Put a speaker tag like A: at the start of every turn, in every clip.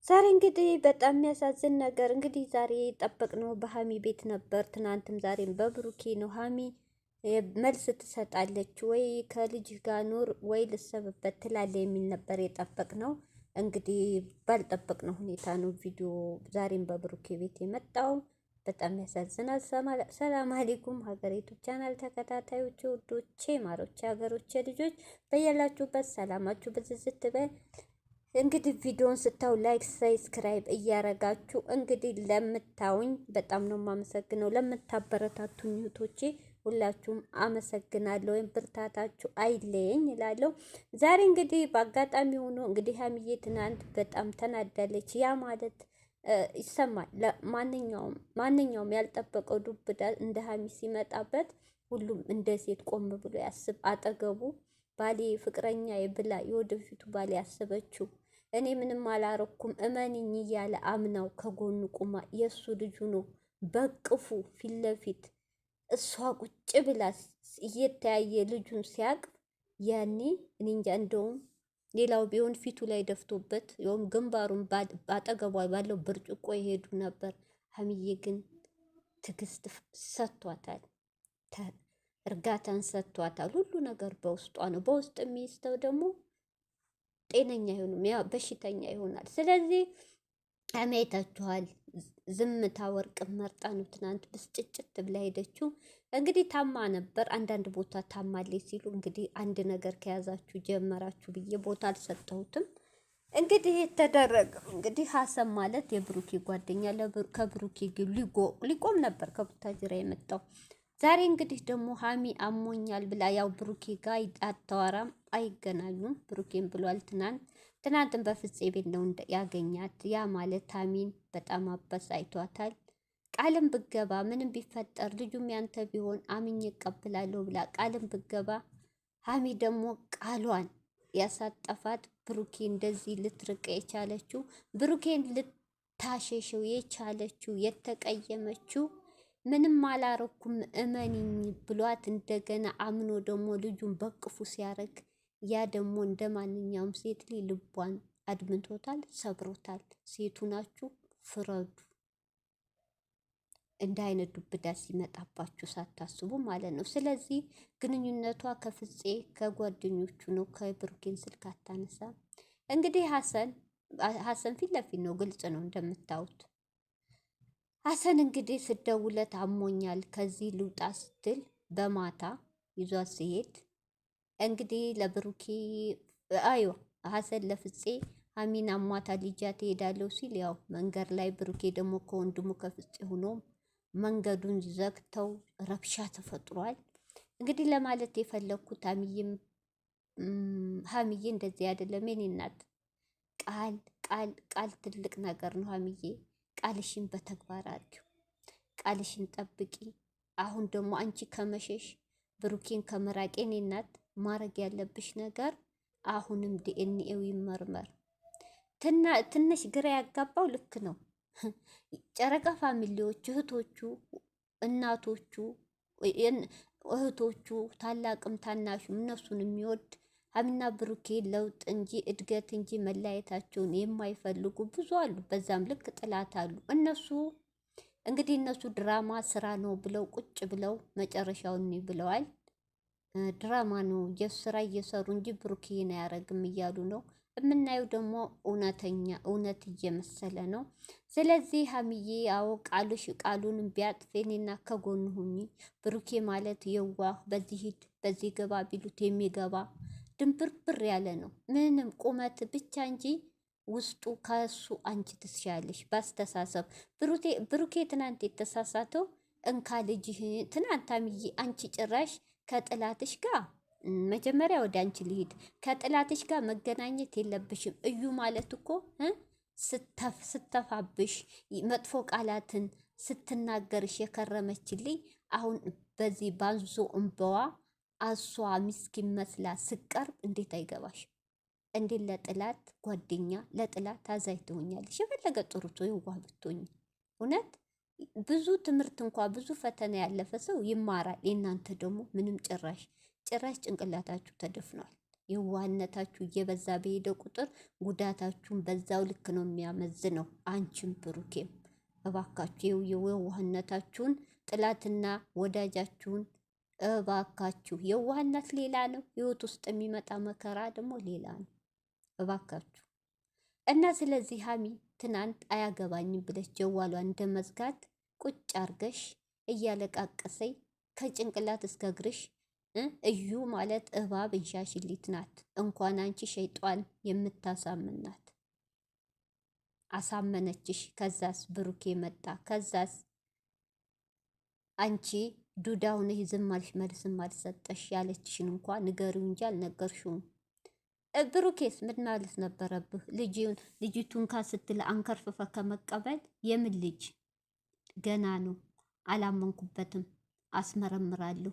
A: ዛሬ እንግዲህ በጣም የሚያሳዝን ነገር እንግዲህ ዛሬ የጠበቅነው በሀሚ ቤት ነበር። ትናንትም ዛሬም በብሩኬ ነው። ሀሚ መልስ ትሰጣለች ወይ ከልጅህ ጋር ኑር ወይ ልሰብበት ትላለ የሚል ነበር የጠበቅነው። እንግዲህ ባልጠበቅነው ሁኔታ ነው ቪዲዮ ዛሬም በብሩኬ ቤት የመጣው። በጣም ያሳዝናል። ሰላም አለይኩም ሀገሬቱ ቻናል ተከታታዮች ውዶቼ፣ ማሮቼ፣ ሀገሮቼ ልጆች በያላችሁበት ሰላማችሁ ብዝዝት በል። እንግዲህ ቪዲዮን ስታው ላይክ ሰብስክራይብ እያረጋችሁ እንግዲህ ለምታውኝ በጣም ነው የማመሰግነው። ለምታበረታቱኝ እህቶቼ ሁላችሁም አመሰግናለሁ። ወይም ብርታታችሁ አይለየኝ እላለሁ። ዛሬ እንግዲህ በአጋጣሚ ሆኖ እንግዲህ ሀሚዬ ትናንት በጣም ተናዳለች። ያ ማለት ይሰማል። ማንኛውም ያልጠበቀው ዱብዳ እንደ ሀሚ ሲመጣበት ሁሉም እንደ ሴት ቆም ብሎ ያስብ። አጠገቡ ባሌ ፍቅረኛ የብላ የወደፊቱ ባሌ ያሰበችው እኔ ምንም አላረኩም እመንኝ እያለ አምናው ከጎኑ ቁማ የእሱ ልጁ ነው በቅፉ ፊት ለፊት እሷ ቁጭ ብላ እየተያየ ልጁን ሲያቅፍ ያኔ እኔ እንጃ እንደውም ሌላው ቢሆን ፊቱ ላይ ደፍቶበት ይኸውም ግንባሩን አጠገቧ ባለው ብርጭቆ ይሄዱ ነበር። ሀሚዬ ግን ትዕግስት ሰጥቷታል፣ እርጋታን ሰጥቷታል። ሁሉ ነገር በውስጧ ነው። በውስጥ የሚይስተው ደግሞ ጤነኛ አይሆንም፣ ያ በሽተኛ ይሆናል። ስለዚህ አይታችኋል። ዝምታ ወርቅ መርጣ ነው ትናንት ብስጭጭት ብላ ሄደችው። እንግዲህ ታማ ነበር። አንዳንድ ቦታ ታማለች ሲሉ እንግዲህ አንድ ነገር ከያዛችሁ ጀመራችሁ ብዬ ቦታ አልሰጠሁትም። እንግዲህ የተደረገው እንግዲህ ሀሰን ማለት የብሩኬ ጓደኛ ከብሩኬ ሊቆም ነበር ከቡታጅራ የመጣው ዛሬ እንግዲህ ደግሞ ሀሚ አሞኛል ብላ ያው ብሩኬ ጋር አታወራም፣ አይገናኙም። ብሩኬን ብሏል ትናንትን በፍፄ ቤት ነው ያገኛት። ያ ማለት ሀሚን በጣም አበሳጭቷታል። ቃልም ብገባ ምንም ቢፈጠር ልጁም ያንተ ቢሆን አምኜ እቀብላለሁ ብላ ቃልም ብገባ ሀሚ ደግሞ ቃሏን ያሳጠፋት ብሩኬ እንደዚህ ልትርቅ የቻለችው ብሩኬን ልታሸሸው የቻለችው የተቀየመችው ምንም አላረኩም እመኒኝ ብሏት እንደገና አምኖ ደግሞ ልጁን በቅፉ ሲያረግ ያ ደግሞ እንደ ማንኛውም ሴት ላይ ልቧን አድምቶታል፣ ሰብሮታል። ሴቱ ናችሁ ፍረዱ። እንደ አይነት ዱብዳ ሲመጣባችሁ ሳታስቡ ማለት ነው። ስለዚህ ግንኙነቷ ከፍፄ ከጓደኞቹ ነው። ከብሩኬን ስልክ አታነሳ። እንግዲህ ሀሰን ፊት ለፊት ነው፣ ግልጽ ነው እንደምታዩት። ሀሰን እንግዲህ ስደውለት አሞኛል ከዚህ ልውጣ ስትል በማታ ይዟት ሲሄድ እንግዲህ ለብሩኬ አዮ ሀሰን ለፍፄ ሀሚን አሟታ ልጃ ትሄዳለሁ ሲል ያው መንገድ ላይ ብሩኬ ደግሞ ከወንድሙ ከፍፄ ሆኖ መንገዱን ዘግተው ረብሻ ተፈጥሯል። እንግዲህ ለማለት የፈለግኩት ሀሚዬ እንደዚህ አይደለም የኔ እናት። ቃል ትልቅ ነገር ነው ሀሚዬ። ቃልሽን በተግባር አድርጊው፣ ቃልሽን ጠብቂ። አሁን ደግሞ አንቺ ከመሸሽ ብሩኬን ከመራቄ የኔ እናት ማድረግ ያለብሽ ነገር አሁንም ዲኤንኤው ይመርመር። ትንሽ ግራ ያጋባው ልክ ነው። ጨረቃ ፋሚሊዎች እህቶቹ፣ እናቶቹ፣ እህቶቹ ታላቅም ታናሹም እነሱን የሚወድ ሀሚና ብሩኬ ለውጥ እንጂ እድገት እንጂ መለያየታቸውን የማይፈልጉ ብዙ አሉ። በዛም ልክ ጥላት አሉ። እንግዲህ እነሱ ድራማ ስራ ነው ብለው ቁጭ ብለው መጨረሻውን ብለዋል። ድራማ ነው የስራ እየሰሩ እንጂ ብሩኬን አያረግም እያሉ ነው። የምናየው ደግሞ እውነት እየመሰለ ነው። ስለዚህ ሀሚዬ አዎ ቃሉን ቢያጥፍ እኔና ከጎኑ ሁኚ። ብሩኬ ማለት የዋህ በዚህ ሂድ በዚህ ገባ ቢሉት የሚገባ ድንብርብር ያለ ነው። ምንም ቁመት ብቻ እንጂ ውስጡ ከሱ አንቺ ትሻለሽ ባስተሳሰብ። ብሩኬ ትናንት የተሳሳተው እንካ ልጅህ ትናንት ሀሚዬ አንቺ ጭራሽ ከጥላትሽ ጋር መጀመሪያ ወደ አንቺ ልሂድ። ከጥላትሽ ጋር መገናኘት የለብሽም። እዩ ማለት እኮ ስተፋብሽ መጥፎ ቃላትን ስትናገርሽ የከረመችልኝ አሁን በዚህ ባንዞ እንበዋ አሷ ምስኪን መስላ ስቀርብ እንዴት አይገባሽ? እንዴት ለጥላት ጓደኛ ለጥላት አዛኝ ትሆኛለሽ? የፈለገ ጥሩ ሰው የዋህ ብትሆኝ እውነት ብዙ ትምህርት እንኳ ብዙ ፈተና ያለፈ ሰው ይማራል። የእናንተ ደግሞ ምንም ጭራሽ ጭንቅላታችሁ ተደፍኗል። የዋህነታችሁ እየበዛ በሄደ ቁጥር ጉዳታችሁን በዛው ልክ ነው የሚያመዝነው። አንቺም ብሩኬም እባካችሁ የዋህነታችሁን ጥላትና ወዳጃችሁን እባካችሁ። የዋህነት ሌላ ነው፣ ህይወት ውስጥ የሚመጣ መከራ ደግሞ ሌላ ነው። እባካችሁ እና ስለዚህ ሀሚ ትናንት አያገባኝም ብለሽ ጀዋሏን እንደ መዝጋት ቁጭ አርገሽ እያለቃቀሰኝ ከጭንቅላት እስከ እግርሽ እዩ ማለት እባብ እንሻሽሊት ናት። እንኳን አንቺ ሸይጧን የምታሳምናት አሳመነችሽ። ከዛስ ብሩኬ መጣ። ከዛስ አንቺ ዱዳውን ዝም አልሽ፣ መልስም አልሰጠሽ። ያለችሽን እንኳ ንገሪው እንጂ አልነገርሽውም። ብሩኬስ ምን ማለት ነበረብህ? ልጅቱን ስትል አንከርፍፈ ከመቀበል የምን ልጅ ገና ነው። አላመንኩበትም። አስመረምራለሁ።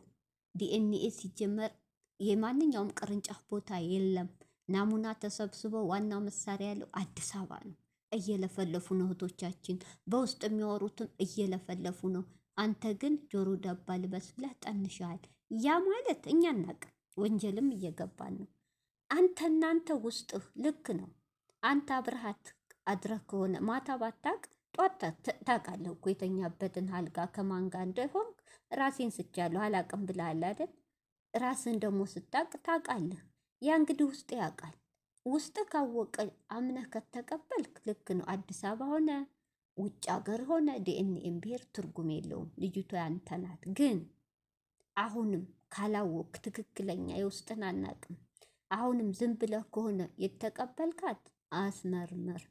A: ዲኤንኤ ሲጀመር የማንኛውም ቅርንጫፍ ቦታ የለም። ናሙና ተሰብስበው ዋናው መሳሪያ ያለው አዲስ አበባ ነው። እየለፈለፉ ነው እህቶቻችን፣ በውስጥ የሚያወሩትም እየለፈለፉ ነው። አንተ ግን ጆሮ ዳባ ልበስ ብለህ ጠንሻል። ያ ማለት እኛ እናቅ ወንጀልም እየገባን ነው። እናንተ ውስጥህ ልክ ነው። አንተ አብረሃት አድረህ ከሆነ ማታ ባታቅ ጧት ታውቃለህ እኮ የተኛበትን አልጋ ከማን ጋር እንደሆን ራሴን ስቻለሁ አላቅም ብለሃል አይደል? ራስን ደግሞ ስታቅ ታውቃለህ። ያ እንግዲህ ውስጥ ያውቃል። ውስጥ ካወቀ አምነህ ከተቀበልክ ልክ ነው። አዲስ አበባ ሆነ ውጭ ሀገር ሆነ ዲኤንኤም ብሄር ትርጉም የለውም። ልጅቷ ያንተ ናት። ግን አሁንም ካላወቅ ትክክለኛ የውስጥን አናቅም። አሁንም ዝም ብለህ ከሆነ የተቀበልካት አስመርምር።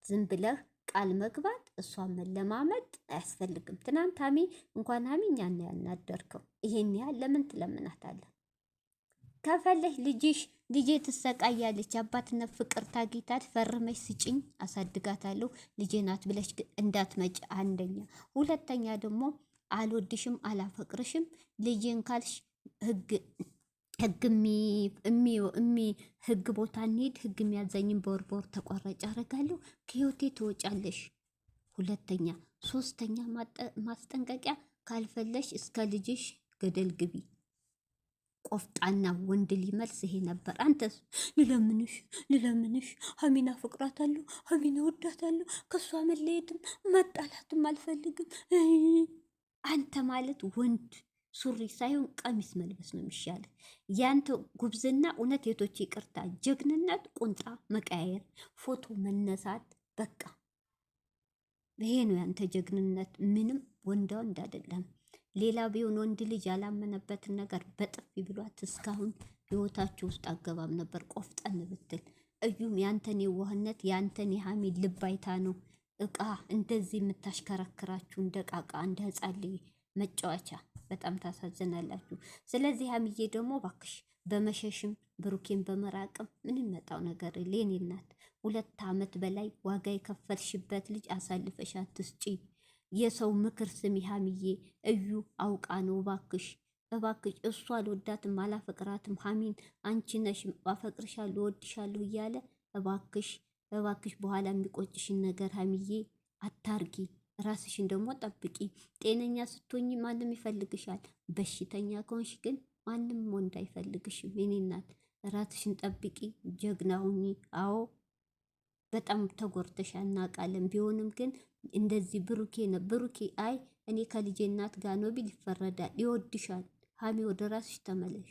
A: ዝም ብለህ ቃል መግባት እሷን መለማመጥ አያስፈልግም። ትናንት ሀሚ እንኳን ሀሚ እኛን ያናደርከው ይሄን ያህል ለምን ትለምናታለህ? ከፈለሽ ልጄ ትሰቃያለች፣ አባትነት ፍቅር ታጊታት ፈርመሽ ስጭኝ፣ አሳድጋታለሁ፣ ልጄ ናት ብለሽ እንዳትመጭ። አንደኛ። ሁለተኛ ደግሞ አልወድሽም፣ አላፈቅርሽም፣ ልጄን ካልሽ ህግ ቦታ እንሂድ፣ ህግ የሚያዘኝም በወር ተቋራጭ አደርጋለሁ፣ ከህይወቴ ትወጫለሽ። ሁለተኛ። ሶስተኛ ማስጠንቀቂያ፣ ካልፈለሽ እስከ ልጅሽ ገደል ግቢ። ቆፍጣና ወንድ ሊመልስ ይሄ ነበር። አንተስ ልለምንሽ ሀሚና ፍቅራታለሁ፣ ሀሚና ወዳታለሁ፣ ከእሷ መለየትም መጣላትም አልፈልግም። አንተ ማለት ወንድ ሱሪ ሳይሆን ቀሚስ መልበስ ነው የሚሻል። ያንተ ጉብዝና እውነት የቶች ይቅርታ፣ ጀግንነት ቁንጣ መቀያየር፣ ፎቶ መነሳት፣ በቃ ይሄ ነው ያንተ ጀግንነት። ምንም ወንዳ ወንድ አይደለም። ሌላ ቢሆን ወንድ ልጅ ያላመነበትን ነገር በጥፊ ብሏት እስካሁን ህይወታችሁ ውስጥ አገባም ነበር። ቆፍጠን ብትል እዩም ያንተን የዋህነት ያንተን የሀሚ ልባይታ ነው እቃ እንደዚህ የምታሽከረክራችሁ እንደ ቃቃ እንደ ህፃን ልጅ መጫወቻ። በጣም ታሳዝናላችሁ። ስለዚህ ሀሚዬ ደግሞ ባክሽ በመሸሽም ብሩኬን በመራቅም ምን መጣው ነገር የኔ እናት። 2 ዓመት በላይ ዋጋ የከፈልሽበት ልጅ አሳልፈሽ አትስጪ። የሰው ምክር ስሚ ሀሚዬ። እዩ አውቃ ነው። እባክሽ እሷ አልወዳትም አላፈቅራትም ሀሚን አንቺ ነሽ አፈቅርሻለሁ እወድሻለሁ እያለ እባክሽ በኋላ የሚቆጭሽን ነገር ሀሚዬ አታርጊ። ራስሽን ደግሞ ጠብቂ። ጤነኛ ስትሆኝ ማንም ይፈልግሻል። በሽተኛ ከሆንሽ ግን ማንም ወንድ አይፈልግሽም። የኔ እናት ራስሽን ጠብቂ፣ ጀግና ሁኚ። አዎ በጣም ተጎርተሽ እናውቃለን። ቢሆንም ግን እንደዚህ ብሩኬ አይ እኔ ከልጄ እናት ጋር ነው ቢል ይፈረዳል። ይወድሻል። ሀሚ ወደ ራስሽ ተመለሽ።